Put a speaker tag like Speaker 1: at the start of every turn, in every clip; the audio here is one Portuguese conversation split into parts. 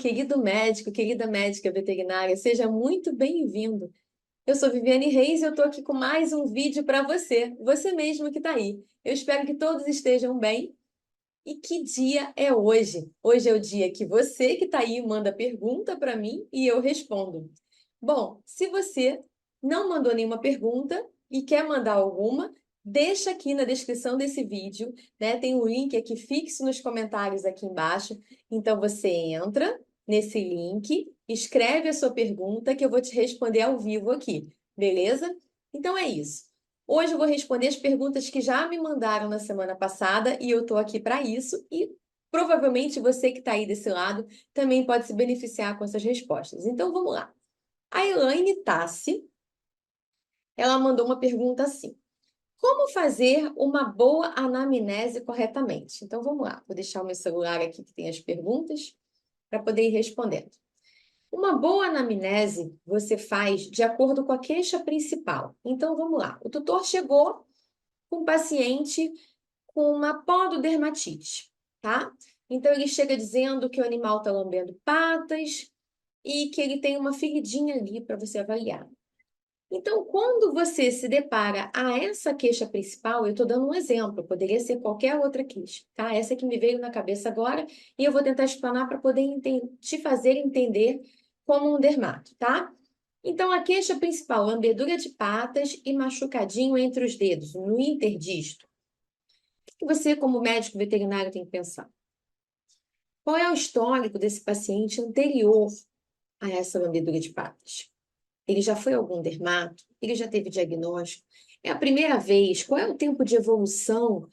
Speaker 1: querido médico, querida médica veterinária, seja muito bem-vindo. Eu sou Viviane Reis e eu estou aqui com mais um vídeo para você mesmo que está aí. Eu espero que todos estejam bem. E que dia é hoje? Hoje é o dia que você que está aí manda pergunta para mim e eu respondo. Bom, se você não mandou nenhuma pergunta e quer mandar alguma, deixa aqui na descrição desse vídeo, né? Tem um link aqui fixo nos comentários aqui embaixo. Então você entra nesse link, escreve a sua pergunta que eu vou te responder ao vivo aqui, beleza? Então é isso. Hoje eu vou responder as perguntas que já me mandaram na semana passada e eu estou aqui para isso. E provavelmente você que está aí desse lado também pode se beneficiar com essas respostas. Então vamos lá. A Elaine Tassi, ela mandou uma pergunta assim: como fazer uma boa anamnese corretamente? Então vamos lá, vou deixar o meu celular aqui que tem as perguntas para poder ir respondendo. Uma boa anamnese você faz de acordo com a queixa principal. Então vamos lá. O tutor chegou com um paciente com uma pododermatite, tá? Então ele chega dizendo que o animal está lambendo patas e que ele tem uma feridinha ali para você avaliar. Então, quando você se depara a essa queixa principal, eu estou dando um exemplo, poderia ser qualquer outra queixa, tá? Essa que me veio na cabeça agora e eu vou tentar explanar para poder te fazer entender como um dermato, tá? Então, a queixa principal, lambedura de patas e machucadinho entre os dedos, no interdisto. O que você, como médico veterinário, tem que pensar? Qual é o histórico desse paciente anterior a essa lambedura de patas? Ele já foi a algum dermato? Ele já teve diagnóstico? É a primeira vez? Qual é o tempo de evolução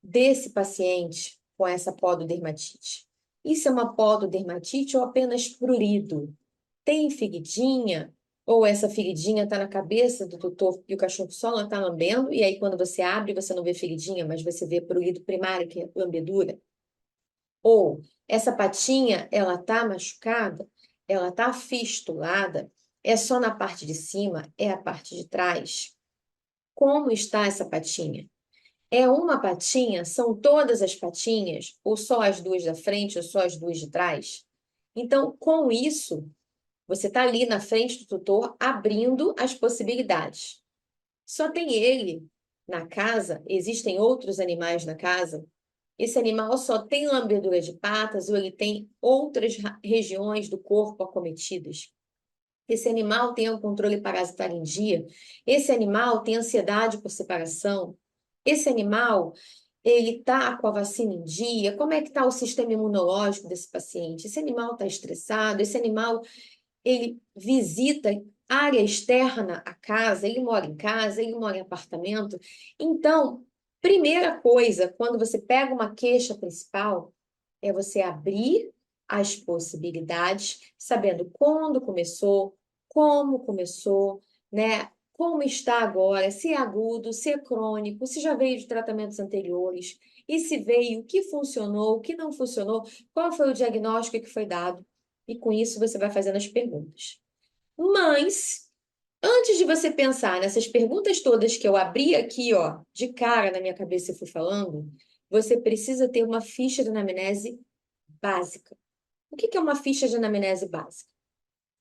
Speaker 1: desse paciente com essa pododermatite? Isso é uma pododermatite ou apenas prurido? Tem feridinha? Ou essa feridinha está na cabeça do tutor e o cachorro só está lambendo? E aí, quando você abre, você não vê feridinha, mas você vê prurido primário, que é lambedura? Ou essa patinha, ela está machucada? Ela está fistulada? É só na parte de cima? É a parte de trás? Como está essa patinha? É uma patinha? São todas as patinhas? Ou só as duas da frente ou só as duas de trás? Então, com isso, você está ali na frente do tutor abrindo as possibilidades. Só tem ele na casa? Existem outros animais na casa? Esse animal só tem lambedura de patas ou ele tem outras regiões do corpo acometidas? Esse animal tem o controle parasitário em dia? Esse animal tem ansiedade por separação? Esse animal, ele está com a vacina em dia? Como é que está o sistema imunológico desse paciente? Esse animal está estressado? Esse animal, ele visita área externa à casa? Ele mora em casa? Ele mora em apartamento? Então, primeira coisa, quando você pega uma queixa principal, é você abrir as possibilidades, sabendo quando começou, como começou, né? Como está agora, se é agudo, se é crônico, se já veio de tratamentos anteriores, e se veio, o que funcionou, o que não funcionou, qual foi o diagnóstico que foi dado, e com isso você vai fazendo as perguntas. Mas, antes de você pensar nessas perguntas todas que eu abri aqui, ó, de cara na minha cabeça e fui falando, você precisa ter uma ficha de anamnese básica. O que é uma ficha de anamnese básica?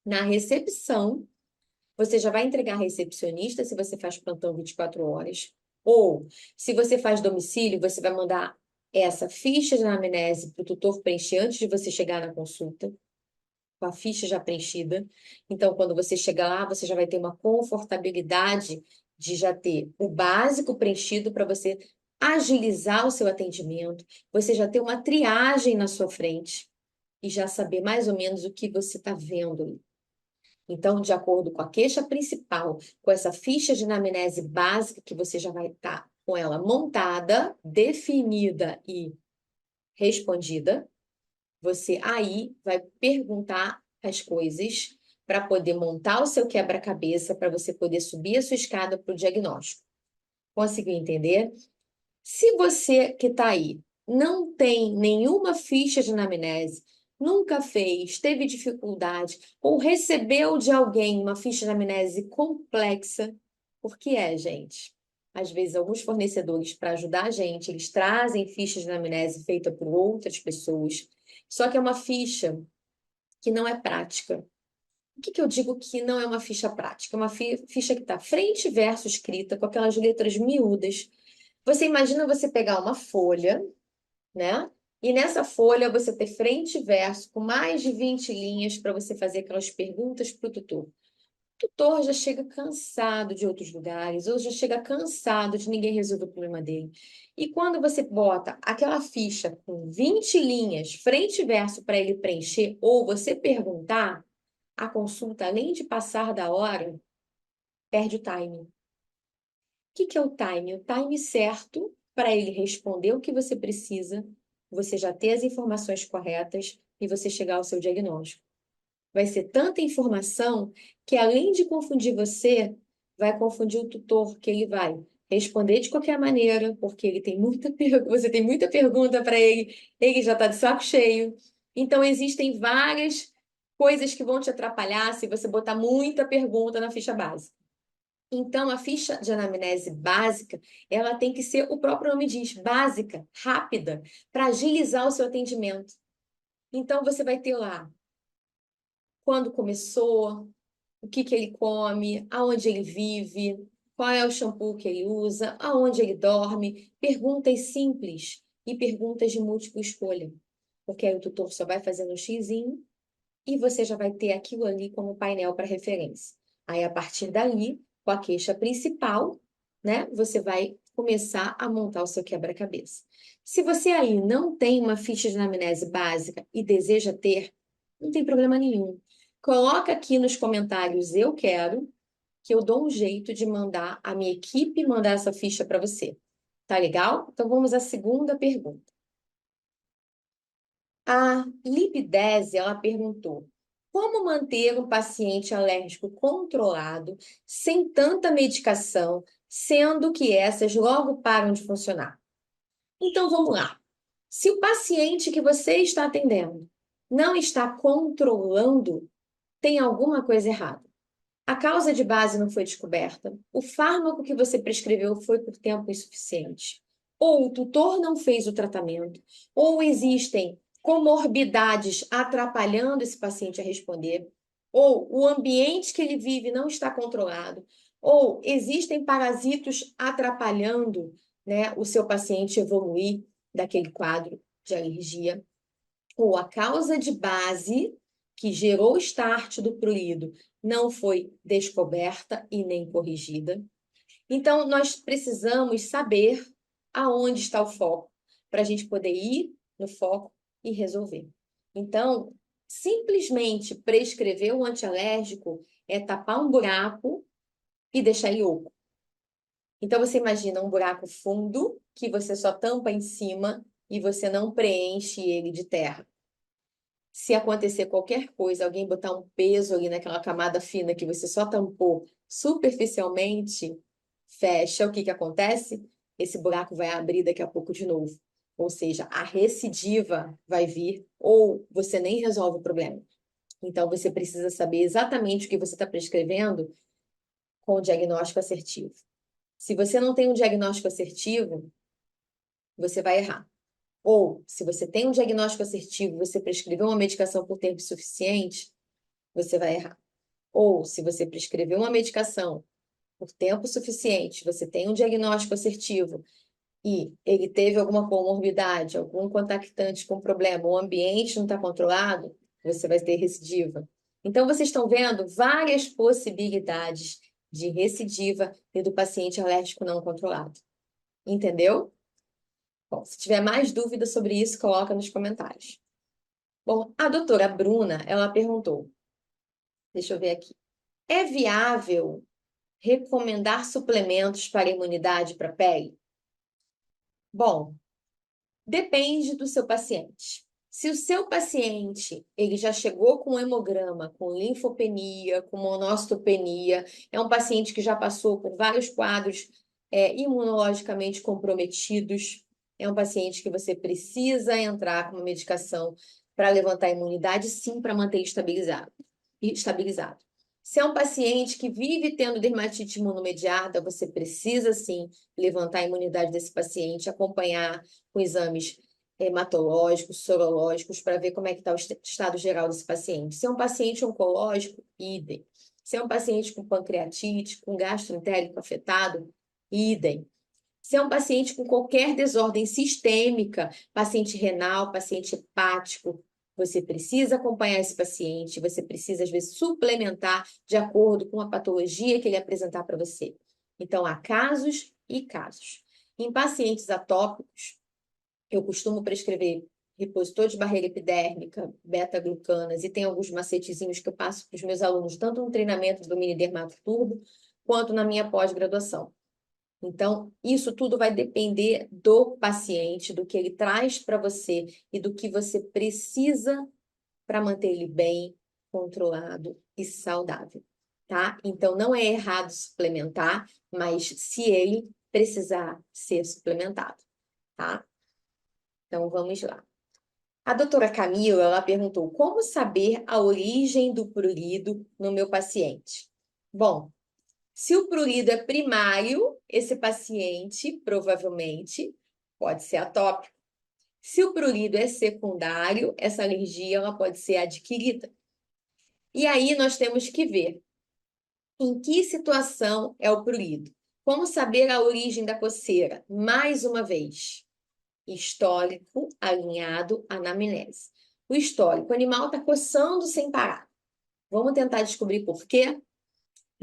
Speaker 1: Na recepção, você já vai entregar a recepcionista se você faz plantão 24 horas. Ou, se você faz domicílio, você vai mandar essa ficha de anamnese para o tutor preencher antes de você chegar na consulta, com a ficha já preenchida. Então, quando você chegar lá, você já vai ter uma confortabilidade de já ter o básico preenchido para você agilizar o seu atendimento, você já ter uma triagem na sua frente e já saber mais ou menos o que você está vendo. Então, de acordo com a queixa principal, com essa ficha de anamnese básica que você já vai estar com ela montada, definida e respondida, você aí vai perguntar as coisas para poder montar o seu quebra-cabeça, para você poder subir a sua escada para o diagnóstico. Conseguiu entender? Se você que está aí não tem nenhuma ficha de anamnese, nunca fez, teve dificuldade, ou recebeu de alguém uma ficha de anamnese complexa, porque gente? Às vezes, alguns fornecedores, para ajudar a gente, eles trazem fichas de anamnese feita por outras pessoas, só que é uma ficha que não é prática. O que eu digo que não é uma ficha prática? É uma ficha que está frente e verso escrita, com aquelas letras miúdas. Você imagina você pegar uma folha, né? E nessa folha você ter frente e verso com mais de 20 linhas para você fazer aquelas perguntas para o tutor. O tutor já chega cansado de outros lugares, ou já chega cansado de ninguém resolver o problema dele. E quando você bota aquela ficha com 20 linhas, frente e verso para ele preencher, ou você perguntar, a consulta, além de passar da hora, perde o timing. O que é o timing? O time certo para ele responder o que você precisa, você já ter as informações corretas e você chegar ao seu diagnóstico. Vai ser tanta informação que, além de confundir você, vai confundir o tutor, que ele vai responder de qualquer maneira, porque ele tem você tem muita pergunta para ele já está de saco cheio. Então, existem várias coisas que vão te atrapalhar se você botar muita pergunta na ficha básica. Então, a ficha de anamnese básica, ela tem que ser, o próprio nome diz, básica, rápida, para agilizar o seu atendimento. Então, você vai ter lá quando começou, o que ele come, aonde ele vive, qual é o shampoo que ele usa, aonde ele dorme. Perguntas simples e perguntas de múltipla escolha. Porque aí o tutor só vai fazendo um xizinho e você já vai ter aquilo ali como painel para referência. Aí, a partir dali, com a queixa principal, né, você vai começar a montar o seu quebra-cabeça. Se você aí não tem uma ficha de anamnese básica e deseja ter, não tem problema nenhum. Coloca aqui nos comentários "eu quero", que eu dou um jeito de mandar a minha equipe mandar essa ficha para você. Tá legal? Então vamos à segunda pergunta. A Lipdese, ela perguntou: como manter um paciente alérgico controlado sem tanta medicação, sendo que essas logo param de funcionar? Então vamos lá. Se o paciente que você está atendendo não está controlando, tem alguma coisa errada. A causa de base não foi descoberta, o fármaco que você prescreveu foi por tempo insuficiente, ou o tutor não fez o tratamento, ou existem comorbidades atrapalhando esse paciente a responder, ou o ambiente que ele vive não está controlado, ou existem parasitos atrapalhando, né, o seu paciente evoluir daquele quadro de alergia, ou a causa de base que gerou o start do prurido não foi descoberta e nem corrigida. Então, nós precisamos saber aonde está o foco, para a gente poder ir no foco e resolver. Então, simplesmente prescrever um antialérgico é tapar um buraco e deixar ele oco. Então, você imagina um buraco fundo que você só tampa em cima e você não preenche ele de terra. Se acontecer qualquer coisa, alguém botar um peso ali naquela camada fina que você só tampou superficialmente, fecha, o que acontece? Esse buraco vai abrir daqui a pouco de novo. Ou seja, a recidiva vai vir ou você nem resolve o problema. Então, você precisa saber exatamente o que você está prescrevendo com o diagnóstico assertivo. Se você não tem um diagnóstico assertivo, você vai errar. Ou, se você tem um diagnóstico assertivo, você prescreveu uma medicação por tempo suficiente, você vai errar. Ou, se você prescreveu uma medicação por tempo suficiente, você tem um diagnóstico assertivo e ele teve alguma comorbidade, algum contactante com problema, o ambiente não está controlado, você vai ter recidiva. Então, vocês estão vendo várias possibilidades de recidiva e do paciente alérgico não controlado. Entendeu? Bom, se tiver mais dúvidas sobre isso, coloca nos comentários. Bom, a doutora Bruna, ela perguntou, deixa eu ver aqui, é viável recomendar suplementos para imunidade para a pele? Bom, depende do seu paciente. Se o seu paciente ele já chegou com hemograma, com linfopenia, com monocitopenia, é um paciente que já passou por vários quadros imunologicamente comprometidos, é um paciente que você precisa entrar com uma medicação para levantar a imunidade, sim, para manter estabilizado. Se é um paciente que vive tendo dermatite imunomediata, você precisa, sim, levantar a imunidade desse paciente, acompanhar com exames hematológicos, sorológicos, para ver como é que está o estado geral desse paciente. Se é um paciente oncológico, idem. Se é um paciente com pancreatite, com gastroentérico afetado, idem. Se é um paciente com qualquer desordem sistêmica, paciente renal, paciente hepático, você precisa acompanhar esse paciente, você precisa, às vezes, suplementar de acordo com a patologia que ele apresentar para você. Então, há casos e casos. Em pacientes atópicos, eu costumo prescrever repositor de barreira epidérmica, beta-glucanas, e tem alguns macetezinhos que eu passo para os meus alunos, tanto no treinamento do mini dermato turbo, quanto na minha pós-graduação. Então, isso tudo vai depender do paciente, do que ele traz para você e do que você precisa para manter ele bem, controlado e saudável, tá? Então, não é errado suplementar, mas se ele precisar ser suplementado, tá? Então, vamos lá. A doutora Camila, ela perguntou, como saber a origem do prurido no meu paciente? Bom, se o prurido é primário, esse paciente provavelmente pode ser atópico. Se o prurido é secundário, essa alergia ela pode ser adquirida. E aí nós temos que ver em que situação é o prurido. Como saber a origem da coceira? Mais uma vez, histórico alinhado à anamnese. O histórico, o animal está coçando sem parar. Vamos tentar descobrir por quê?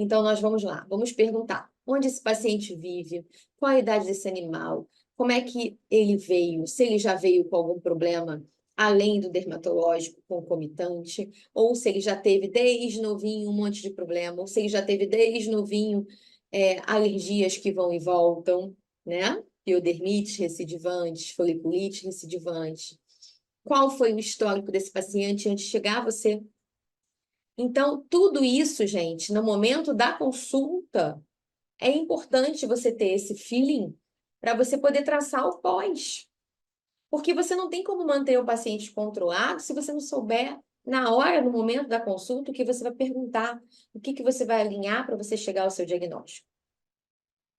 Speaker 1: Então, nós vamos lá, vamos perguntar onde esse paciente vive, qual a idade desse animal, como é que ele veio, se ele já veio com algum problema além do dermatológico concomitante, ou se ele já teve desde novinho um monte de problema, ou se ele já teve desde novinho alergias que vão e voltam, né? Piodermite recidivante, foliculite recidivante. Qual foi o histórico desse paciente antes de chegar a você? Então, tudo isso, gente, no momento da consulta, é importante você ter esse feeling para você poder traçar o pós. Porque você não tem como manter o paciente controlado se você não souber, na hora, no momento da consulta, o que você vai perguntar, o que você vai alinhar para você chegar ao seu diagnóstico.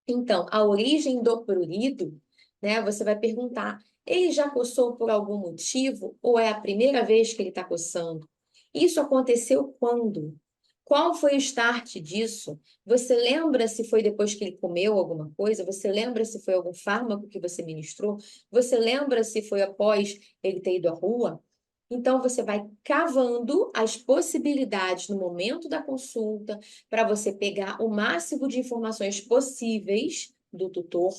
Speaker 1: Então, a origem do prurido, né, você vai perguntar, ele já coçou por algum motivo ou é a primeira vez que ele está coçando? Isso aconteceu quando? Qual foi o start disso? Você lembra se foi depois que ele comeu alguma coisa? Você lembra se foi algum fármaco que você ministrou? Você lembra se foi após ele ter ido à rua? Então, você vai cavando as possibilidades no momento da consulta para você pegar o máximo de informações possíveis do tutor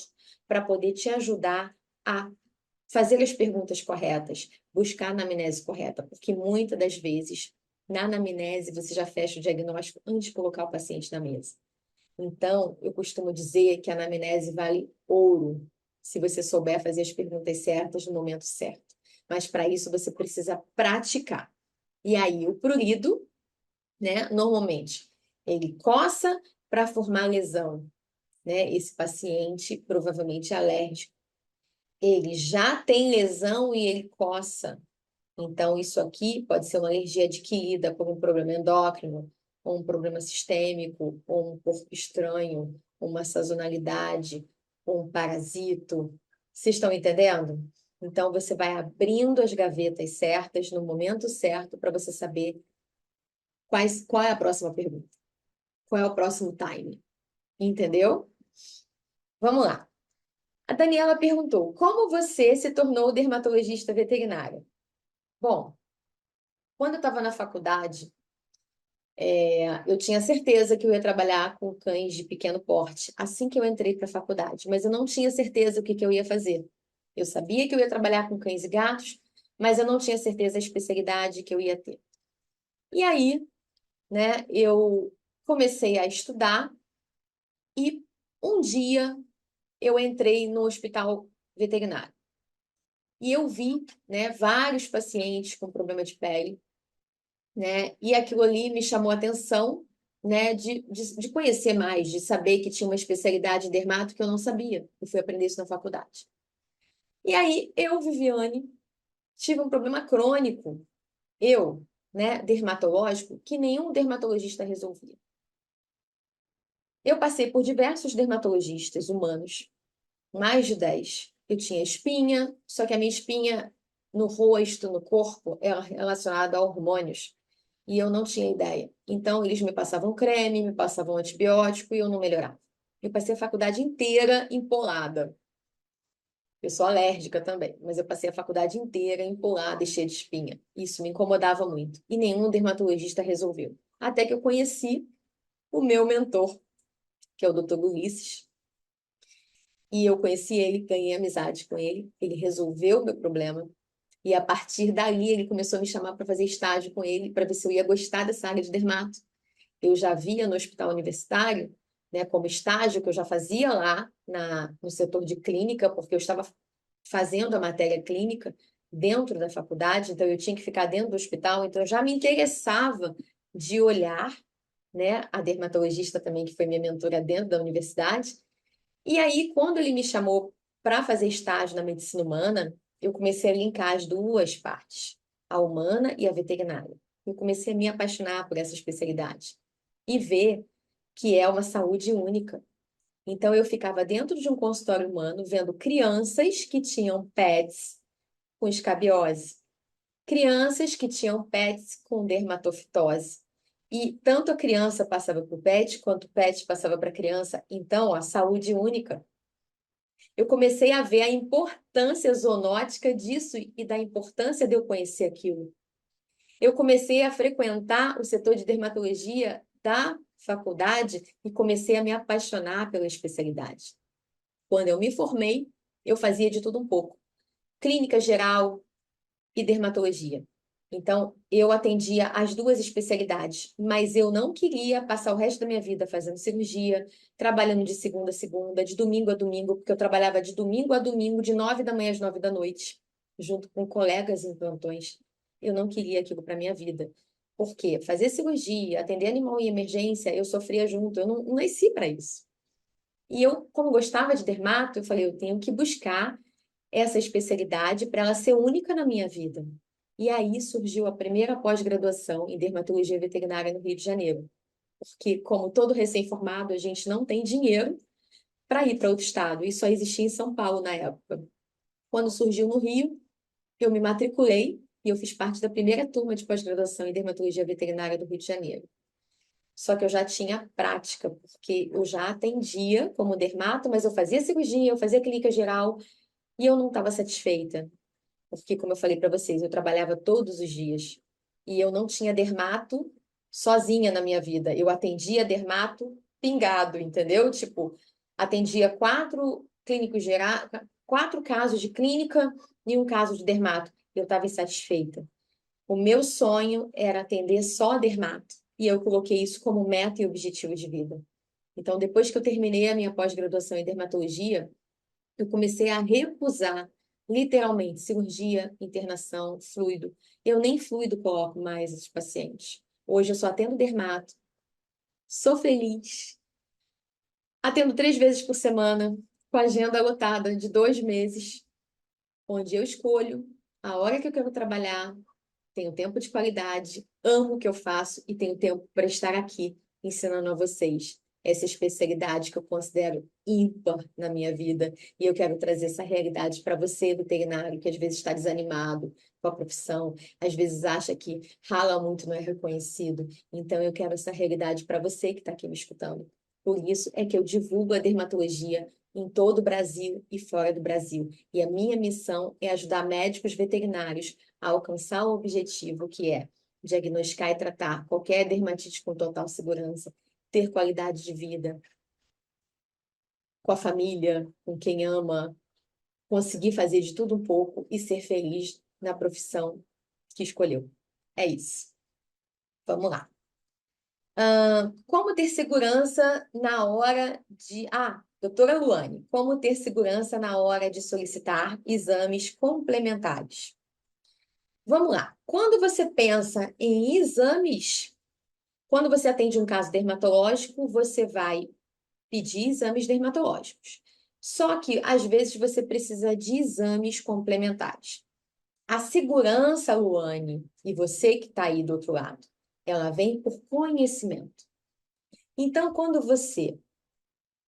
Speaker 1: para poder te ajudar a fazer as perguntas corretas, buscar a anamnese correta, porque muitas das vezes, na anamnese, você já fecha o diagnóstico antes de colocar o paciente na mesa. Então, eu costumo dizer que a anamnese vale ouro, se você souber fazer as perguntas certas no momento certo. Mas para isso você precisa praticar. E aí, o prurido, né, normalmente, ele coça para formar lesão, né? Esse paciente provavelmente é alérgico. Ele já tem lesão e ele coça. Então, isso aqui pode ser uma alergia adquirida por um problema endócrino, ou um problema sistêmico, ou um corpo estranho, uma sazonalidade, ou um parasito. Vocês estão entendendo? Então, você vai abrindo as gavetas certas no momento certo para você saber qual é a próxima pergunta, qual é o próximo time. Entendeu? Vamos lá. A Daniela perguntou: como você se tornou dermatologista veterinária? Bom, quando eu estava na faculdade, eu tinha certeza que eu ia trabalhar com cães de pequeno porte assim que eu entrei para a faculdade, mas eu não tinha certeza o que eu ia fazer. Eu sabia que eu ia trabalhar com cães e gatos, mas eu não tinha certeza da especialidade que eu ia ter. E aí, né, eu comecei a estudar e um dia eu entrei no hospital veterinário. E eu vi, né, vários pacientes com problema de pele, né? E aquilo ali me chamou a atenção, né, de conhecer mais, de saber que tinha uma especialidade em dermato que eu não sabia. Eu fui aprender isso na faculdade. E aí, eu, Viviane, tive um problema crônico, né, dermatológico, que nenhum dermatologista resolvia. Eu passei por diversos dermatologistas humanos, mais de 10. eu tinha espinha, só que a minha espinha no rosto, no corpo, era relacionada a hormônios. E eu não tinha ideia. Então, eles me passavam creme, me passavam antibiótico e eu não melhorava. Eu passei a faculdade inteira empolada. Eu sou alérgica também, mas eu passei a faculdade inteira empolada e cheia de espinha. Isso me incomodava muito. E nenhum dermatologista resolveu. Até que eu conheci o meu mentor, que é o Dr. Ulisses. E eu conheci ele, ganhei amizade com ele. Ele resolveu o meu problema. E a partir dali, ele começou a me chamar para fazer estágio com ele, para ver se eu ia gostar dessa área de dermato. Eu já via no hospital universitário, né, como estágio que eu já fazia lá no setor de clínica, porque eu estava fazendo a matéria clínica dentro da faculdade, então eu tinha que ficar dentro do hospital, então eu já me interessava de olhar, né, a dermatologista também, que foi minha mentora dentro da universidade. E aí, quando ele me chamou para fazer estágio na medicina humana, eu comecei a linkar as duas partes, a humana e a veterinária. Eu comecei a me apaixonar por essa especialidade e ver que é uma saúde única. Então, eu ficava dentro de um consultório humano vendo crianças que tinham pets com escabiose, crianças que tinham pets com dermatofitose. E tanto a criança passava para o pet, quanto o pet passava para a criança. Então, a saúde única. Eu comecei a ver a importância zoonótica disso e da importância de eu conhecer aquilo. Eu comecei a frequentar o setor de dermatologia da faculdade e comecei a me apaixonar pela especialidade. Quando eu me formei, eu fazia de tudo um pouco. Clínica geral e dermatologia. Então, eu atendia as duas especialidades, mas eu não queria passar o resto da minha vida fazendo cirurgia, trabalhando de segunda a segunda, de domingo a domingo, porque eu trabalhava de domingo a domingo, de 9 da manhã às 9 da noite, junto com colegas em plantões. Eu não queria aquilo para minha vida. Por quê? Fazer cirurgia, atender animal em emergência, eu sofria junto, eu não nasci para isso. E eu, como gostava de dermato, eu falei, eu tenho que buscar essa especialidade para ela ser única na minha vida. E aí surgiu a primeira pós-graduação em dermatologia veterinária no Rio de Janeiro. Porque, como todo recém-formado, a gente não tem dinheiro para ir para outro estado. Isso só existia em São Paulo na época. Quando surgiu no Rio, eu me matriculei e eu fiz parte da primeira turma de pós-graduação em dermatologia veterinária do Rio de Janeiro. Só que eu já tinha prática, porque eu já atendia como dermato, mas eu fazia cirurgia, eu fazia clínica geral e eu não estava satisfeita. Porque, como eu falei para vocês, eu trabalhava todos os dias e eu não tinha dermato sozinha na minha vida. Eu atendia dermato pingado, entendeu? Tipo, atendia 4 casos de clínica e um caso de dermato. Eu estava insatisfeita. O meu sonho era atender só dermato e eu coloquei isso como meta e objetivo de vida. Então, depois que eu terminei a minha pós-graduação em dermatologia, eu comecei a recusar, literalmente, cirurgia, internação, fluido. Eu nem fluido coloco mais os pacientes. Hoje eu só atendo dermato, sou feliz, atendo 3 vezes por semana, com a agenda lotada de 2 meses, onde eu escolho a hora que eu quero trabalhar, tenho tempo de qualidade, amo o que eu faço e tenho tempo para estar aqui ensinando a vocês essa especialidade que eu considero ímpar na minha vida. E eu quero trazer essa realidade para você, veterinário, que às vezes está desanimado com a profissão, às vezes acha que rala muito, não é reconhecido. Então, eu quero essa realidade para você que está aqui me escutando. Por isso é que eu divulgo a dermatologia em todo o Brasil e fora do Brasil. E a minha missão é ajudar médicos veterinários a alcançar o objetivo que é diagnosticar e tratar qualquer dermatite com total segurança, ter qualidade de vida com a família, com quem ama, conseguir fazer de tudo um pouco e ser feliz na profissão que escolheu. É isso. Vamos lá. Como ter segurança na hora de. Doutora Luane, como ter segurança na hora de solicitar exames complementares? Vamos lá. Quando você pensa em exames, quando você atende um caso dermatológico, você vai pedir exames dermatológicos. Só que, às vezes, você precisa de exames complementares. A segurança, Luane, e você que está aí do outro lado, ela vem por conhecimento. Então, quando você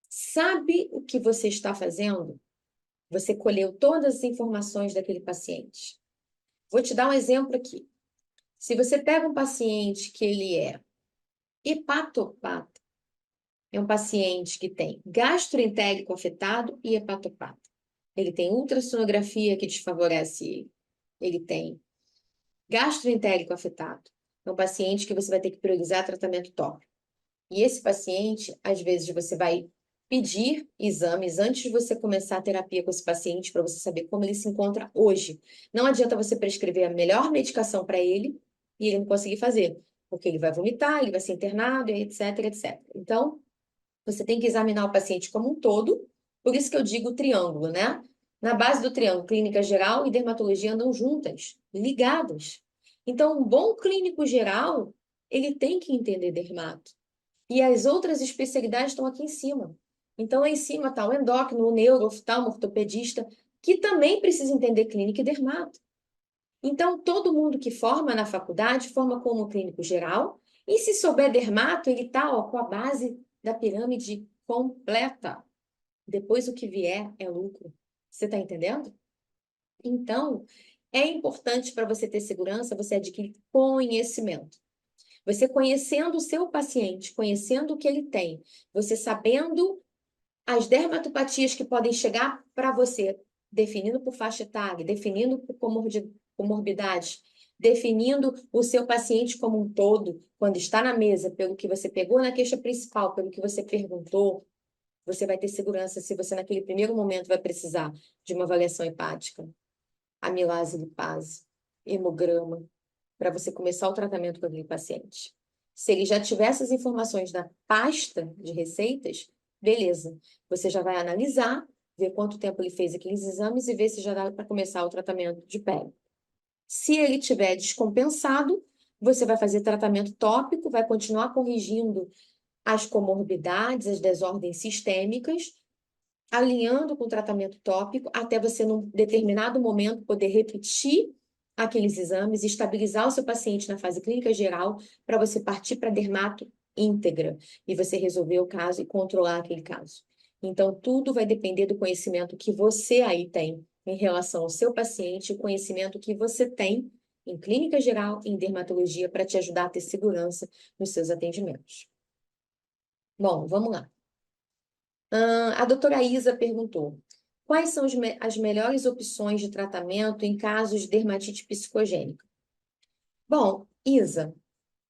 Speaker 1: sabe o que você está fazendo, Você colheu todas as informações daquele paciente. Vou te dar um exemplo aqui. Se você pega um paciente que ele é hepatopata, é um paciente que tem gastroenterico afetado e hepatopata. Ele tem ultrassonografia que desfavorece ele. Ele tem gastroentérico afetado. É um paciente que você vai ter que priorizar tratamento tópico. E esse paciente, às vezes, você vai pedir exames antes de você começar a terapia com esse paciente para você saber como ele se encontra hoje. Não adianta você prescrever a melhor medicação para ele e ele não conseguir fazer, porque ele vai vomitar, ele vai ser internado, etc, etc. Então, você tem que examinar o paciente como um todo, por isso que eu digo triângulo, né? Na base do triângulo, clínica geral e dermatologia andam juntas, ligadas. Então, um bom clínico geral, ele tem que entender dermato. E as outras especialidades estão aqui em cima. Então, lá em cima está o endócrino, o neuro, o oftalmo, o ortopedista, que também precisa entender clínica e dermato. Então, todo mundo que forma na faculdade forma como clínico geral, e se souber dermato, ele está com a base da pirâmide completa. Depois, o que vier é lucro. Você está entendendo? Então, é importante para você ter segurança, você adquirir conhecimento. Você conhecendo o seu paciente, conhecendo o que ele tem, você sabendo as dermatopatias que podem chegar para você, definindo por faixa etária, definindo por comorbidades, definindo o seu paciente como um todo, quando está na mesa, pelo que você pegou na queixa principal, pelo que você perguntou, você vai ter segurança se você, naquele primeiro momento, vai precisar de uma avaliação hepática, amilase lipase, hemograma, para você começar o tratamento com aquele paciente. Se ele já tiver essas informações na pasta de receitas, beleza. Você já vai analisar, ver quanto tempo ele fez aqueles exames e ver se já dá para começar o tratamento de pele. Se ele tiver descompensado, você vai fazer tratamento tópico, vai continuar corrigindo as comorbidades, as desordens sistêmicas, alinhando com o tratamento tópico, até você, num determinado momento, poder repetir aqueles exames, estabilizar o seu paciente na fase clínica geral, para você partir para dermato íntegra e você resolver o caso e controlar aquele caso. Então, tudo vai depender do conhecimento que você aí tem em relação ao seu paciente, o conhecimento que você tem em clínica geral e em dermatologia para te ajudar a ter segurança nos seus atendimentos. Bom, vamos lá. A doutora Isa perguntou: quais são as melhores opções de tratamento em casos de dermatite psicogênica? Bom, Isa,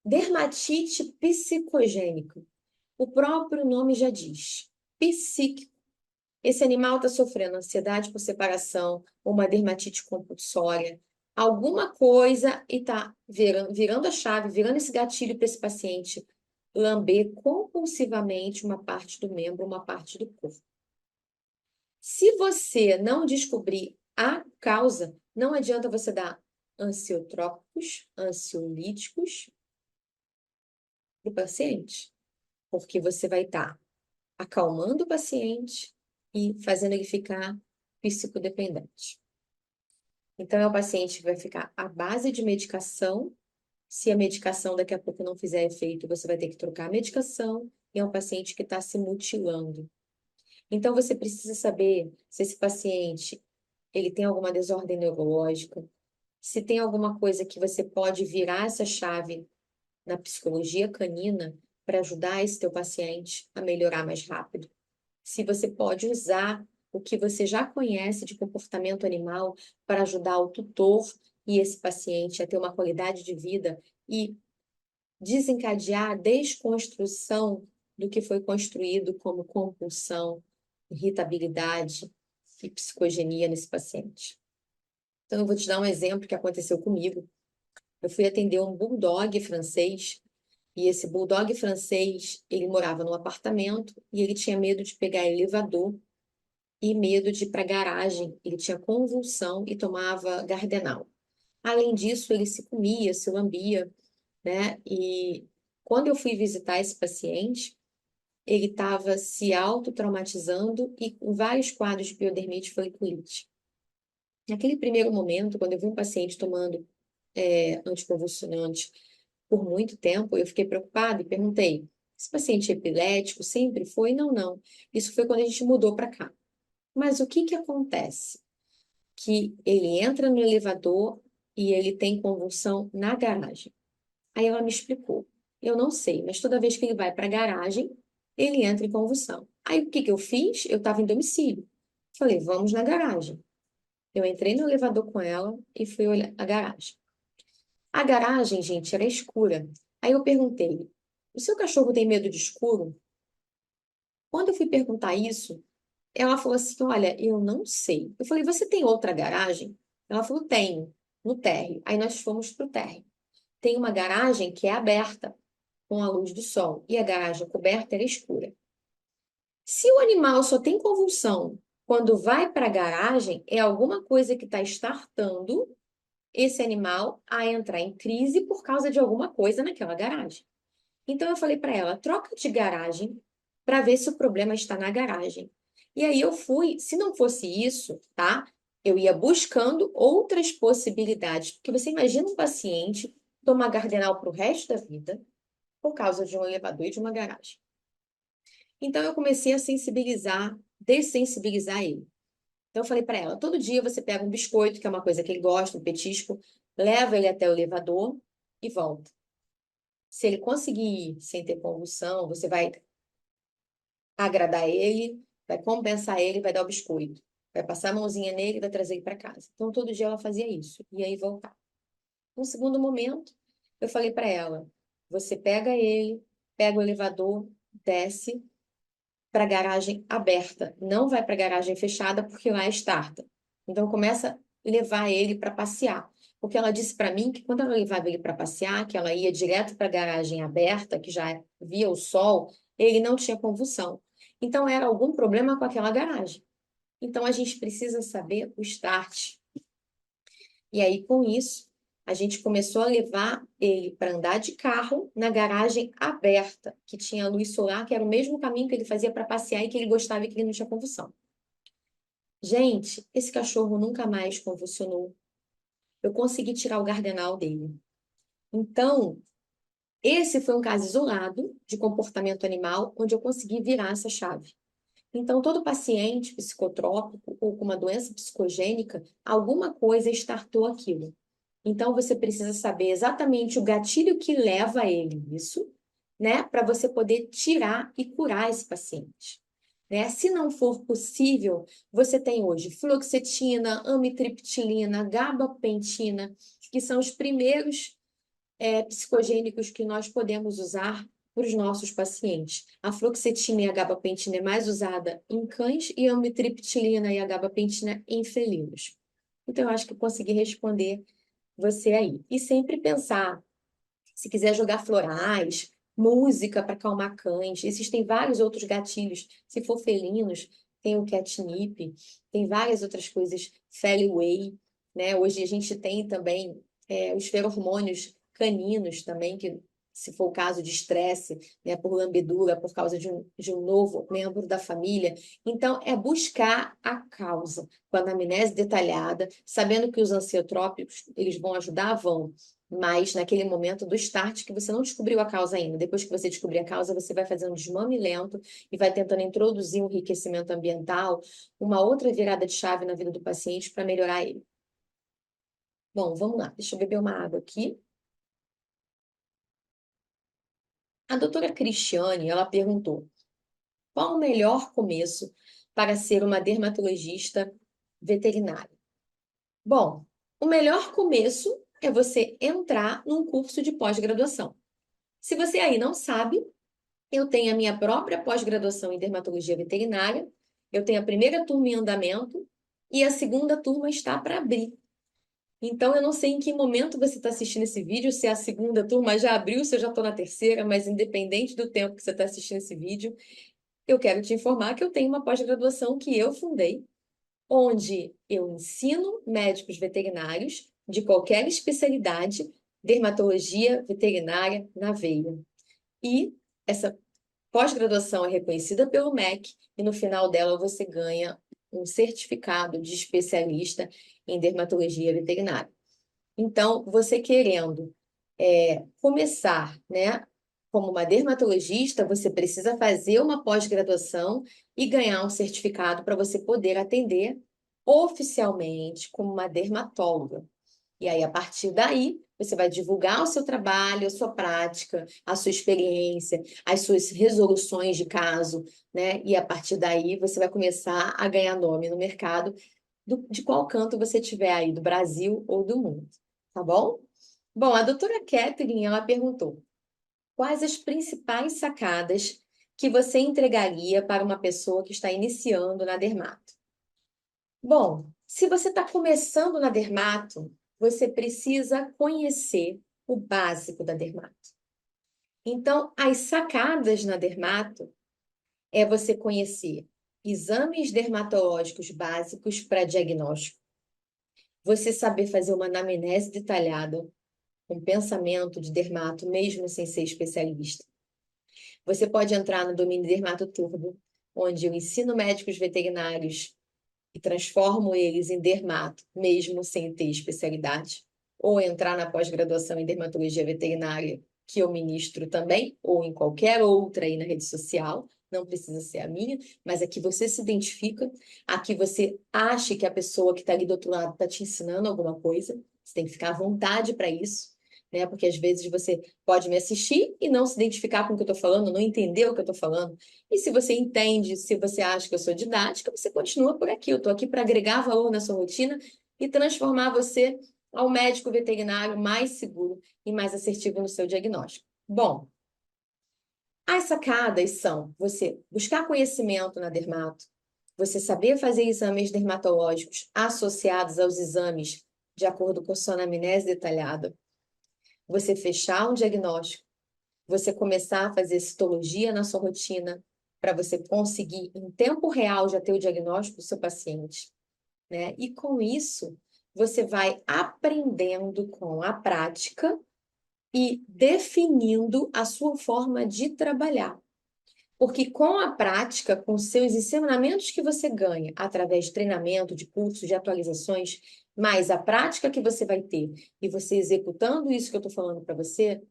Speaker 1: dermatite psicogênica, o próprio nome já diz, psíquico. Esse animal está sofrendo ansiedade por separação, uma dermatite compulsória, alguma coisa e está virando a chave, virando esse gatilho para esse paciente lamber compulsivamente uma parte do membro, uma parte do corpo. Se você não descobrir a causa, não adianta você dar ansiotrópicos, ansiolíticos para o paciente, porque você vai estar acalmando o paciente e fazendo ele ficar psicodependente. Então, é o paciente que vai ficar à base de medicação. Se a medicação daqui a pouco não fizer efeito, você vai ter que trocar a medicação, e é um paciente que está se mutilando. Então, você precisa saber se esse paciente ele tem alguma desordem neurológica, se tem alguma coisa que você pode virar essa chave na psicologia canina para ajudar esse teu paciente a melhorar mais rápido. Se você pode usar o que você já conhece de comportamento animal para ajudar o tutor e esse paciente a ter uma qualidade de vida e desencadear a desconstrução do que foi construído como compulsão, irritabilidade e psicogenia nesse paciente. Então, eu vou te dar um exemplo que aconteceu comigo. Eu fui atender um bulldog francês, e esse bulldog francês, ele morava num apartamento e ele tinha medo de pegar elevador e medo de ir para a garagem. Ele tinha convulsão e tomava Gardenal. Além disso, ele se comia, se lambia, né? E quando eu fui visitar esse paciente, ele estava se autotraumatizando e com vários quadros de piodermite e foliculite. Naquele primeiro momento, quando eu vi um paciente tomando anticonvulsivante por muito tempo, eu fiquei preocupada e perguntei: esse paciente é epilético sempre foi? Não, não. Isso foi quando a gente mudou para cá. Mas o que que acontece? Que ele entra no elevador e ele tem convulsão na garagem. Aí ela me explicou. Eu não sei, mas toda vez que ele vai para a garagem, ele entra em convulsão. Aí o que que eu fiz? Eu estava em domicílio. Falei, vamos na garagem. Eu entrei no elevador com ela e fui olhar a garagem. A garagem, gente, era escura. Aí eu perguntei: o seu cachorro tem medo de escuro? Quando eu fui perguntar isso, ela falou assim: olha, eu não sei. Eu falei: você tem outra garagem? Ela falou: tenho, no térreo. Aí nós fomos para o térreo. Tem uma garagem que é aberta, com a luz do sol, e a garagem coberta era escura. Se o animal só tem convulsão quando vai para a garagem, é alguma coisa que está startando esse animal a entrar em crise por causa de alguma coisa naquela garagem. Então eu falei para ela: troca de garagem para ver se o problema está na garagem. E aí eu fui, se não fosse isso, tá? Eu ia buscando outras possibilidades, porque você imagina um paciente tomar Gardenal para o resto da vida por causa de um elevador e de uma garagem. Então eu comecei a sensibilizar, dessensibilizar ele. Então eu falei para ela: todo dia você pega um biscoito, que é uma coisa que ele gosta, um petisco, leva ele até o elevador e volta. Se ele conseguir ir sem ter convulsão, você vai agradar ele, vai compensar ele, vai dar o biscoito. Vai passar a mãozinha nele e vai trazer ele para casa. Então, todo dia ela fazia isso. E aí voltar. No segundo momento, eu falei para ela: você pega ele, pega o elevador, desce para a garagem aberta. Não vai para a garagem fechada, porque lá é starta. Então, começa a levar ele para passear. Porque ela disse para mim que quando ela levava ele para passear, que ela ia direto para a garagem aberta, que já via o sol, ele não tinha convulsão. Então, era algum problema com aquela garagem. Então, a gente precisa saber o start. E aí, com isso, a gente começou a levar ele para andar de carro na garagem aberta, que tinha luz solar, que era o mesmo caminho que ele fazia para passear e que ele gostava e que ele não tinha convulsão. Gente, esse cachorro nunca mais convulsionou. Eu consegui tirar o gardenal dele. Então, esse foi um caso isolado de comportamento animal, onde eu consegui virar essa chave. Então, todo paciente psicotrópico ou com uma doença psicogênica, alguma coisa startou aquilo. Então, você precisa saber exatamente o gatilho que leva a ele isso, né? Para você poder tirar e curar esse paciente. Né? Se não for possível, você tem hoje fluoxetina, amitriptilina, gabapentina, que são os primeiros psicogênicos que nós podemos usar para os nossos pacientes. A fluoxetina e a gabapentina é mais usada em cães e a amitriptilina e a gabapentina em felinos. Então, eu acho que eu consegui responder você aí. E sempre pensar, se quiser jogar florais, música para acalmar cães, existem vários outros gatilhos. Se for felinos, tem o catnip, tem várias outras coisas, Feliway, né? Hoje a gente tem também os feromônios caninos também, que se for o caso de estresse, né, por lambedura, por causa de um novo membro da família. Então, é buscar a causa, com a anamnese detalhada, sabendo que os ansiotrópicos, eles vão ajudar, vão, mas naquele momento do start que você não descobriu a causa ainda. Depois que você descobrir a causa, você vai fazer um desmame lento e vai tentando introduzir um enriquecimento ambiental, uma outra virada de chave na vida do paciente para melhorar ele. Bom, vamos lá. Deixa eu beber uma água aqui. A doutora Cristiane, ela perguntou: qual o melhor começo para ser uma dermatologista veterinária? Bom, o melhor começo é você entrar num curso de pós-graduação. Se você aí não sabe, eu tenho a minha própria pós-graduação em dermatologia veterinária, eu tenho a primeira turma em andamento e a segunda turma está para abrir. Então, eu não sei em que momento você está assistindo esse vídeo, se a segunda turma já abriu, se eu já estou na terceira, mas independente do tempo que você está assistindo esse vídeo, eu quero te informar que eu tenho uma pós-graduação que eu fundei, onde eu ensino médicos veterinários de qualquer especialidade, dermatologia veterinária na veia. E essa pós-graduação é reconhecida pelo MEC e no final dela você ganha um certificado de especialista em dermatologia veterinária. Então, você querendo começar, né, como uma dermatologista, você precisa fazer uma pós-graduação e ganhar um certificado para você poder atender oficialmente como uma dermatóloga. E aí, a partir daí, você vai divulgar o seu trabalho, a sua prática, a sua experiência, as suas resoluções de caso, né? E a partir daí, você vai começar a ganhar nome no mercado de qual canto você estiver aí, do Brasil ou do mundo, tá bom? Bom, a doutora Catherine, ela perguntou: quais as principais sacadas que você entregaria para uma pessoa que está iniciando na dermato? Bom, se você está começando na dermato, você precisa conhecer o básico da dermato. Então, as sacadas na dermato é você conhecer exames dermatológicos básicos para diagnóstico, você saber fazer uma anamnese detalhada, com pensamento de dermato, mesmo sem ser especialista. Você pode entrar no domínio Dermato Turbo, onde eu ensino médicos veterinários e transformo eles em dermato, mesmo sem ter especialidade. Ou entrar na pós-graduação em dermatologia veterinária, que eu ministro também, ou em qualquer outra aí na rede social. Não precisa ser a minha, mas a que você se identifica, a que você acha que a pessoa que está ali do outro lado está te ensinando alguma coisa. Você tem que ficar à vontade para isso, né? Porque às vezes você pode me assistir e não se identificar com o que eu estou falando, não entender o que eu estou falando. E se você entende, se você acha que eu sou didática, você continua por aqui. Eu estou aqui para agregar valor na sua rotina e transformar você ao médico veterinário mais seguro e mais assertivo no seu diagnóstico. Bom, as sacadas são você buscar conhecimento na dermato, você saber fazer exames dermatológicos associados aos exames de acordo com a sua anamnese detalhada, você fechar um diagnóstico, você começar a fazer citologia na sua rotina, para você conseguir, em tempo real, já ter o diagnóstico do seu paciente, né? E com isso, você vai aprendendo com a prática e definindo a sua forma de trabalhar. Porque com a prática, com seus ensinamentos que você ganha através de treinamento, de cursos, de atualizações, mais a prática que você vai ter e você executando isso que eu estou falando para você,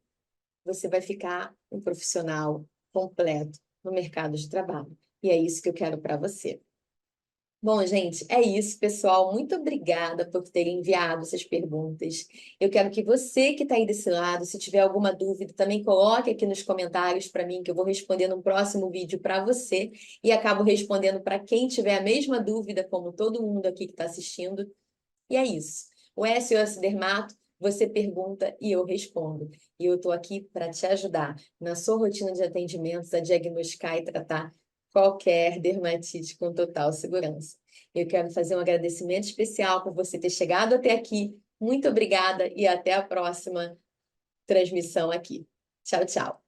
Speaker 1: você vai ficar um profissional completo no mercado de trabalho. E é isso que eu quero para você. Bom, gente, é isso, pessoal. Muito obrigada por terem enviado essas perguntas. Eu quero que você que está aí desse lado, se tiver alguma dúvida, também coloque aqui nos comentários para mim, que eu vou responder no próximo vídeo para você e acabo respondendo para quem tiver a mesma dúvida, como todo mundo aqui que está assistindo. E é isso. O SOS Dermato, você pergunta e eu respondo. E eu estou aqui para te ajudar na sua rotina de atendimentos a diagnosticar e tratar qualquer dermatite com total segurança. Eu quero fazer um agradecimento especial por você ter chegado até aqui. Muito obrigada e até a próxima transmissão aqui. Tchau, tchau.